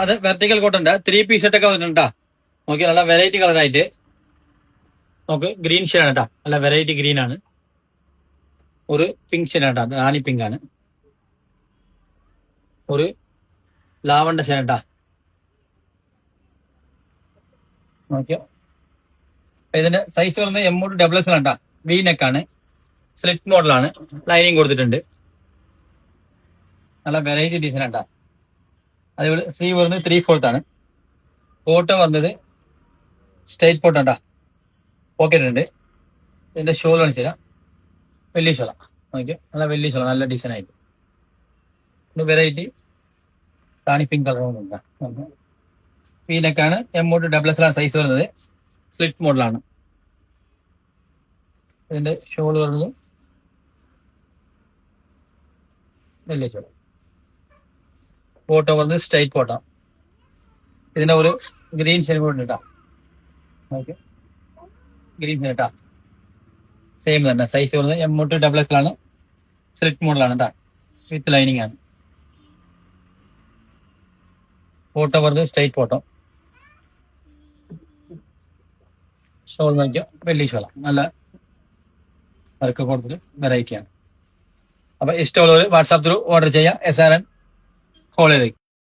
അത് vertical കോട്ടുണ്ട് 3 piece set ഒക്കെ വന്നിട്ടുണ്ടാ. നോക്കി നല്ല വെറൈറ്റി കളറായിട്ട് നമുക്ക് ഗ്രീൻ ഷെയ്ഡ് ആണ് കേട്ടോ. നല്ല വെറൈറ്റി ഗ്രീൻ ആണ്. ഒരു പിങ്ക് ഷെയ്ഡ് ആണ് കേട്ടോ. റാണി പിങ്ക് ആണ്. ഒരു ലാവണ്ടർ ഷെയ്ഡ് കേട്ടാ. നോക്കിയോ, ഇതിന്റെ സൈസ് വരുന്നത് M2 കേട്ടാ. വി നെക്ക് ആണ്. സ്ലിറ്റ് മോഡലാണ്. ലൈനിങ് കൊടുത്തിട്ടുണ്ട്. നല്ല വെറൈറ്റി ഡിസൈൻ കേട്ടാ. അതേപോലെ സ്ലീവ് വരുന്നത് 3/4 ആണ്. ബോട്ടം വരുന്നത് സ്ട്രൈറ്റ് ബോട്ടം കേട്ടാ. പോക്കറ്റ് ഉണ്ട്. ഇതിന്റെ ഷോൾ കാണിച്ചു തരാം. വലിയ ഷോള. നോക്കിയോ, നല്ല വലിയ ഷോള. നല്ല ഡിസൈൻ ആയിട്ട് ഇത് വെറൈറ്റി റാണി പിങ്ക് കളർ വി നെക്കാണ്. M2 സൈസ് വരുന്നത്. സ്ലിറ്റ് മോഡലാണ്. ഇതിന്റെ ഷോൾ വരുന്നത് വലിയ ഷോൾ. ബോട്ടം വരുന്നത് സ്ട്രൈറ്റ് ബോട്ടം. ഇതിന്റെ ഒരു ഗ്രീൻ ഷെയ്ഡ് കൂടെ ഉണ്ട്. ഓക്കെ, ഗ്രീൻ ഷെയ്ഡ് കേട്ടാ. സെയിം തന്നെ. സൈസ് വരുന്നത് M2 ആണ്. സ്ലിറ്റ് മോഡലാണ് കേട്ടാ. വിത്ത് ലൈനിങ് ആണ്. ബോട്ടം വരുന്നത് സ്ട്രൈറ്റ് ബോട്ടം. ഷോൾ നോക്കിയോ, വലിയ ഷോള. നല്ല വർക്ക് കൊടുത്തിട്ട് വെറൈറ്റി ആണ്. അപ്പൊ ഇഷ്ടമുള്ളവർ വാട്സാപ്പ് ത്രൂ ഓർഡർ ചെയ്യാം. SRN ഫോളോ ചെയ്തേക്കും.